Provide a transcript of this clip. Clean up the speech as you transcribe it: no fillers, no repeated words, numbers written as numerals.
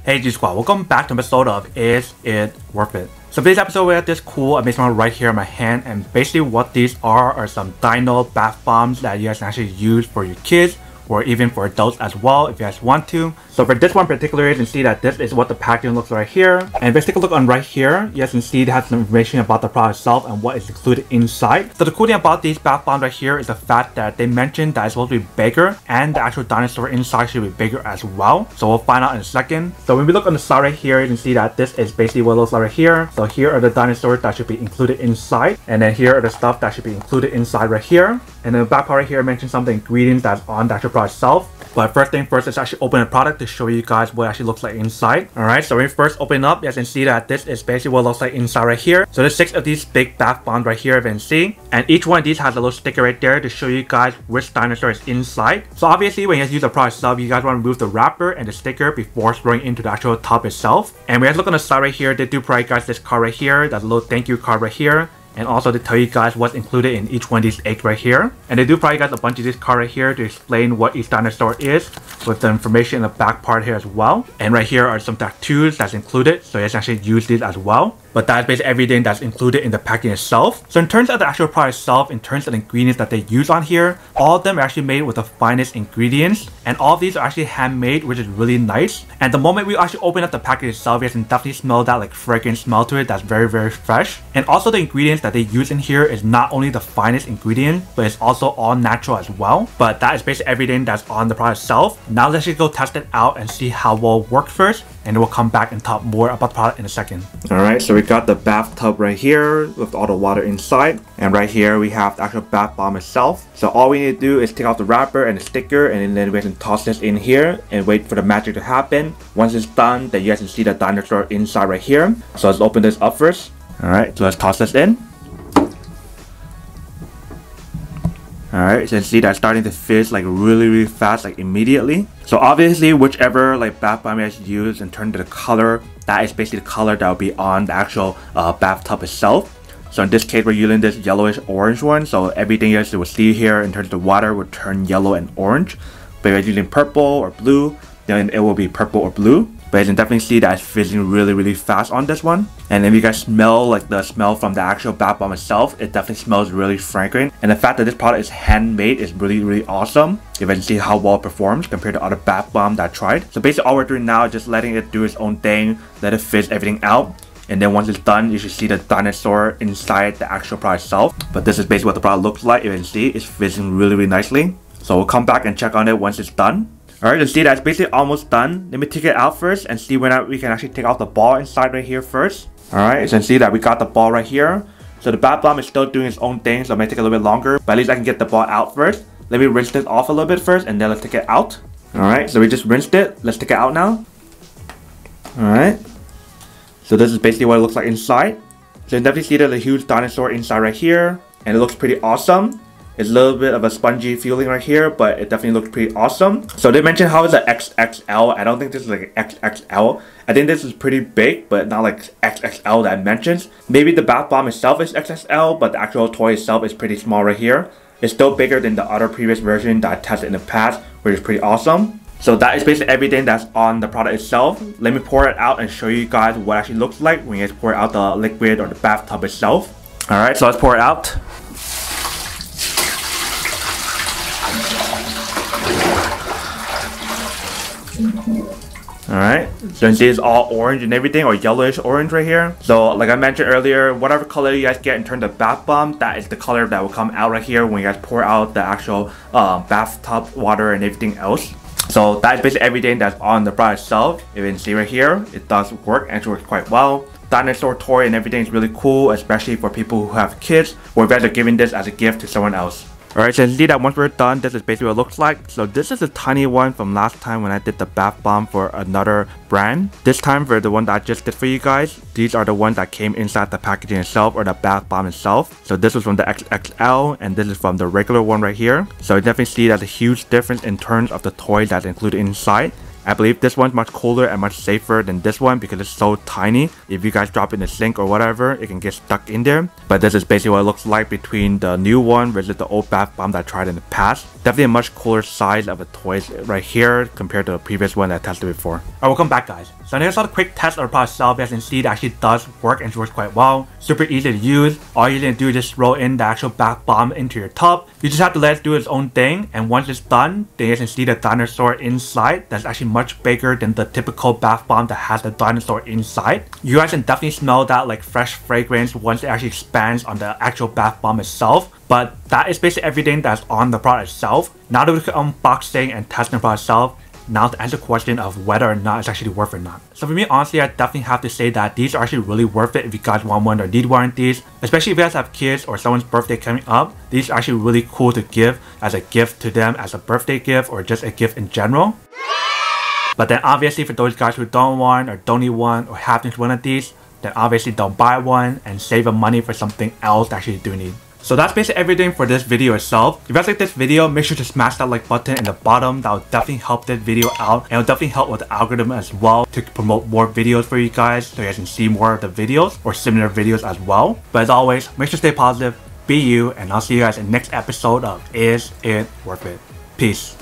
Hey G Squad, welcome back to an episode of Is It Worth It? So today's episode we have this cool amazing one right here in my hand, and basically what these are some dino bath bombs that you guys can actually use for your kids or even for adults as well if you guys want to. So for this one particularly, you can see that this is what the packaging looks right here. And if you take a look on right here, you guys can see it has some information about the product itself and what is included inside. So the cool thing about these bath bombs right here is the fact that they mentioned that it's supposed to be bigger and the actual dinosaur inside should be bigger as well. So we'll find out in a second. So when we look on the side right here, you can see that this is basically what it looks like right here. So here are the dinosaurs that should be included inside, and then here are the stuff that should be included inside right here. And then the back part right here mentions some of the ingredients that's on the actual product itself. But first thing first, let's actually open the product to show you guys what it actually looks like inside. Alright, so when we first open it up, you guys can see that this is basically what it looks like inside right here. So there's 6 of these big bath bombs right here, if you can see. And each one of these has a little sticker right there to show you guys which dinosaur is inside. So obviously when you guys use the product itself, you guys want to remove the wrapper and the sticker before throwing into the actual tub itself. And when you guys look on the side right here, they do provide you guys this card right here. That's a little thank you card right here. And also to tell you guys what's included in each one of these eggs right here. And they do provide you guys a bunch of this card right here to explain what each dinosaur is, with the information in the back part here as well. And right here are some tattoos that's included, so you guys can actually use these as well. But that's basically everything that's included in the packaging itself. So in terms of the actual product itself, in terms of the ingredients that they use on here, all of them are actually made with the finest ingredients. And all of these are actually handmade, which is really nice. And the moment we actually open up the package itself, you guys can definitely smell that like fragrant smell to it that's very, very fresh. And also the ingredients that they use in here is not only the finest ingredient, but it's also all natural as well. But that is basically everything that's on the product itself. Now let's just go test it out and see how well it works first, and then we'll come back and talk more about the product in a second. Alright, so we got the bathtub right here with all the water inside, and right here we have the actual bath bomb itself. So all we need to do is take off the wrapper and the sticker, and then we can toss this in here and wait for the magic to happen. Once it's done, then you guys can see the dinosaur inside right here. So let's open this up first. Alright, so let's toss this in. Alright, so you can see that's starting to fizz like really fast, like immediately. So obviously whichever like bath bomb you guys use in terms of the color, that is basically the color that will be on the actual bathtub itself. So in this case we're using this yellowish orange one, so everything you guys will see here in terms of the water will turn yellow and orange. But if you're using purple or blue, then it will be purple or blue. But you can definitely see that it's fizzing really fast on this one. And if you guys smell like the smell from the actual bath bomb itself, it definitely smells really fragrant. And the fact that this product is handmade is really awesome. You can see how well it performs compared to other bath bomb that I tried. So basically all we're doing now is just letting it do its own thing, let it fizz everything out. And then once it's done, you should see the dinosaur inside the actual product itself. But this is basically what the product looks like. You can see it's fizzing really nicely. So we'll come back and check on it once it's done. Alright, you see that's basically almost done. Let me take it out first and see when we can actually take off the ball inside right here first. Alright, so you can see that we got the ball right here. So the bath bomb is still doing its own thing, so it may take a little bit longer. But at least I can get the ball out first. Let me rinse this off a little bit first, and then let's take it out. Alright, so we just rinsed it. Let's take it out now. Alright. So this is basically what it looks like inside. So you can definitely see there's a huge dinosaur inside right here. And it looks pretty awesome. It's a little bit of a spongy feeling right here, but it definitely looks pretty awesome. So they mentioned how it's an XXL. I don't think this is like an XXL. I think this is pretty big, but not like XXL that mentions. Maybe the bath bomb itself is XXL, but the actual toy itself is pretty small right here. It's still bigger than the other previous version that I tested in the past, which is pretty awesome. So that is basically everything that's on the product itself. Let me pour it out and show you guys what it actually looks like when you guys pour out the liquid or the bathtub itself. Alright, so let's pour it out. Alright, so you see it's all orange and everything, or yellowish orange right here. So like I mentioned earlier, whatever color you guys get in terms of bath bomb, that is the color that will come out right here when you guys pour out the actual bathtub water and everything else. So that is basically everything that's on the product itself. If you can see right here, it does work and it works quite well. Dinosaur toy and everything is really cool, especially for people who have kids, or if you guys are giving this as a gift to someone else. Alright, so you see that once we're done, this is basically what it looks like. So this is a tiny one from last time when I did the bath bomb for another brand. This time for the one that I just did for you guys, these are the ones that came inside the packaging itself, or the bath bomb itself. So this was from the XXL, and this is from the regular one right here. So you definitely see that a huge difference in terms of the toy that's included inside. I believe this one's much cooler and much safer than this one because it's so tiny. If you guys drop it in the sink or whatever, it can get stuck in there. But this is basically what it looks like between the new one versus the old bath bomb that I tried in the past. Definitely a much cooler size of a toy right here compared to the previous one that I tested before. Alright, welcome back guys. So here's a quick test of the product itself. As you can see, it actually does work and it works quite well. Super easy to use. All you need to do is just roll in the actual bath bomb into your tub. You just have to let it do its own thing, and once it's done, then you can see the dinosaur inside. That's actually much bigger than the typical bath bomb that has the dinosaur inside. You guys can definitely smell that like fresh fragrance once it actually expands on the actual bath bomb itself. But that is basically everything that's on the product itself. Now that we can unboxing and testing the product itself, now to answer the question of whether or not it's actually worth it or not. So for me, honestly, I definitely have to say that these are actually really worth it if you guys want one or need one of these. Especially if you guys have kids or someone's birthday coming up. These are actually really cool to give as a gift to them, as a birthday gift or just a gift in general. But then obviously for those guys who don't want or don't need one or have one of these, then obviously don't buy one and save the money for something else that actually do need. So that's basically everything for this video itself. If you guys like this video, make sure to smash that like button in the bottom. That will definitely help this video out, and it will definitely help with the algorithm as well to promote more videos for you guys so you guys can see more of the videos or similar videos as well. But as always, make sure to stay positive, be you, and I'll see you guys in the next episode of Is It Worth It? Peace.